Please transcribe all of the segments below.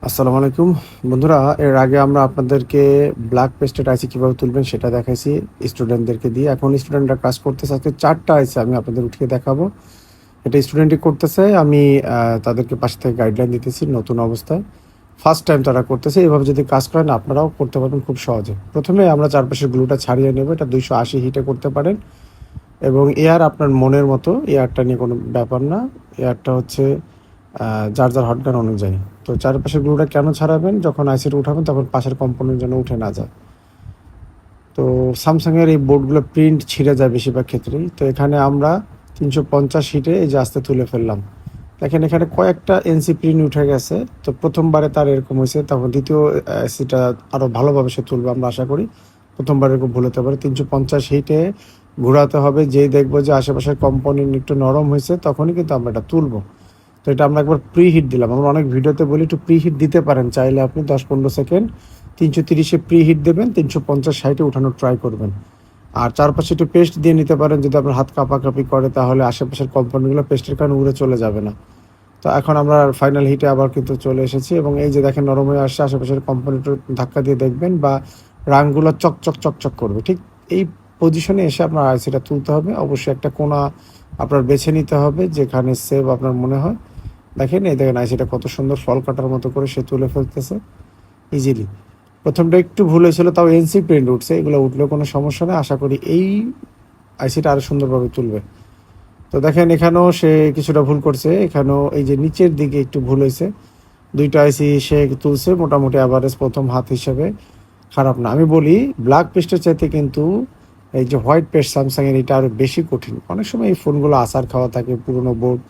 আসসালামু আলাইকুম বন্ধুরা। এর আগে আমরা আপনাদেরকে ব্ল্যাক পেস্টেড আইসি কীভাবে তুলবেন সেটা দেখাইছি স্টুডেন্টদেরকে দিয়ে। এখন স্টুডেন্টরা কাজ করতেছে, আজকে 4টা আইসি আমি আপনাদের উঠিয়ে দেখাবো। এটা স্টুডেন্টই করতেছে, আমি তাদেরকে পাশে থেকে গাইডলাইন দিতেছি নতুন অবস্থায়। ফার্স্ট টাইম তারা করতেছে, এভাবে যদি কাজ করেন আপনারাও করতে পারবেন খুব সহজে। প্রথমে আমরা চারপাশের গ্লুটা ছাড়িয়ে নেব, এটা 280 হিটে করতে পারেন। এবং এয়ার আপনার মনের মতো, এয়ারটা নিয়ে কোনো ব্যাপার না। এয়ারটা হচ্ছে যার যার হটগান অনুযায়ী। তো চারপাশের গ্লুটা কেন ছাড়াবেন, যখন আইসিটা উঠাবেন তখন পাশের কম্পোনেন্ট যেন উঠে না যায়। তো স্যামসাংয়ের এই বোর্ডগুলো প্রিন্ট ছিঁড়ে যায় বেশিরভাগ ক্ষেত্রেই। তো এখানে আমরা 350 হিটে এই যে আস্তে তুলে ফেললাম। দেখেন এখানে কয়েকটা এনসি প্রিন্ট উঠে গেছে। তো প্রথমবারে তার এরকম হয়েছে, তখন দ্বিতীয় আইসিটা আরও ভালোভাবে সে তুলবে আমরা আশা করি। প্রথমবার এরকম ভুল হতে পারে। 350 হিটে ঘোরাতে হবে, যেই দেখবো যে আশেপাশের কম্পোনেন্ট একটু নরম হয়েছে তখনই কিন্তু আমরা এটা তুলবো। তো এটা আমরা একবার প্রি হিট দিলাম। আমরা অনেক ভিডিওতে বলি একটু প্রি হিট দিতে পারেন, চাইলে আপনি 10-15 সেকেন্ড 330-এ প্রি হিট দেবেন, 350-60-এ উঠানোর ট্রাই করবেন। আর চারপাশে একটু পেস্ট দিয়ে নিতে পারেন, যদি আপনার হাত কাঁপাকাঁপি করে তাহলে আশেপাশের কম্পোনেন্টগুলো পেস্টের কারণে উড়ে চলে যাবে না। তো এখন আমরা ফাইনাল হিটে আবার কিন্তু চলে এসেছি, এবং এই যে দেখেন নরম হয়ে আসছে। আশেপাশের কম্পোনেন্ট ধাক্কা দিয়ে দেখবেন বা রাংগুলো চকচক চকচক করবে। ঠিক এই পজিশনে এসে আপনার আইসিটা তুলতে হবে। অবশ্যই একটা কোণা আপনার বেছে নিতে হবে যেখানে সেভ আপনার মনে হয়। দেখেন এই দেখেন আইসিটা কত সুন্দর ফল কাটার মতো করে সে তুলে ফেলতেছে ইজিলি। প্রথমটা একটু ভুল হয়েছিল, তাও এনসি প্রিন্ট উঠছে, এগুলো উঠলেও কোনো সমস্যা নেই। আশা করি এই আইসিটা আরও সুন্দরভাবে তুলবে। তো দেখেন এখানেও সে কিছুটা ভুল করছে, এখানেও এই যে নিচের দিকে একটু ভুল হয়েছে। 2টা আইসি সে তুলছে মোটামুটি অ্যাভারেজ প্রথম হাত হিসেবে খারাপ না। আমি বলি ব্ল্যাক পেস্টের চাইতে কিন্তু এই যে হোয়াইট পেস্ট স্যামসাংয়ের এটা আরও বেশি কঠিন। অনেক সময় এই ফোনগুলো আসার খাওয়া থাকে, পুরোনো বোর্ড,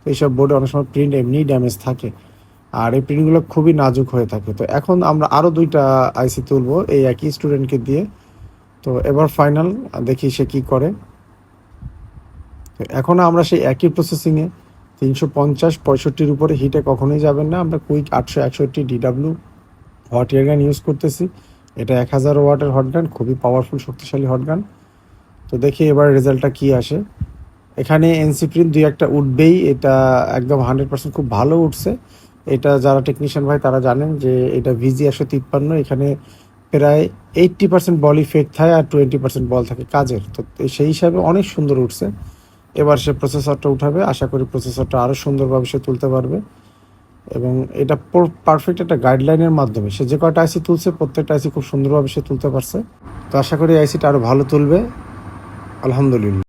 এইসব বোর্ডে অনেক সময় প্রিন্ট এমনি ড্যামেজ থাকে, আর এই প্রিন্টগুলো খুবই নাজুক হয়ে থাকে। তো এখন আমরা আরও 2টা আইসি তুলবো এই একই স্টুডেন্টকে দিয়ে। তো এবার ফাইনাল দেখি সে কি করে। তো এখন আমরা সেই একই প্রসেসিংয়ে 350-65-র উপরে হিটে কখনোই যাবেন না। আমরা কুইক 861 ডিডাব্লিউ হট এয়ার গান ইউজ করতেছি। এটা 1000 ওয়াটের হটগান, খুবই পাওয়ারফুল শক্তিশালী হটগান। তো দেখি এবার রেজাল্টটা কি আসে। এখানে এনসি প্রিন্ট 2-1টা উঠবেই, এটা একদম 100% খুব ভালো উঠছে। এটা যারা টেকনিশিয়ান ভাই তারা জানেন যে এটা ভিজি 153, এখানে প্রায় 80% বলই ফেক থাকে আর 20% বল থাকে কাজের। তো সেই হিসাবে অনেক সুন্দর উঠছে। এবার সে প্রসেসরটা উঠাবে, আশা করি প্রসেসরটা আরও সুন্দরভাবে সে তুলতে পারবে। এবং এটা পারফেক্ট একটা গাইডলাইনের মাধ্যমে সে যে কয়টা আইসি তুলছে প্রত্যেকটা আইসি খুব সুন্দরভাবে সে তুলতে পারছে। তো আশা করি আইসিটা আরও ভালো তুলবে, আলহামদুলিল্লাহ।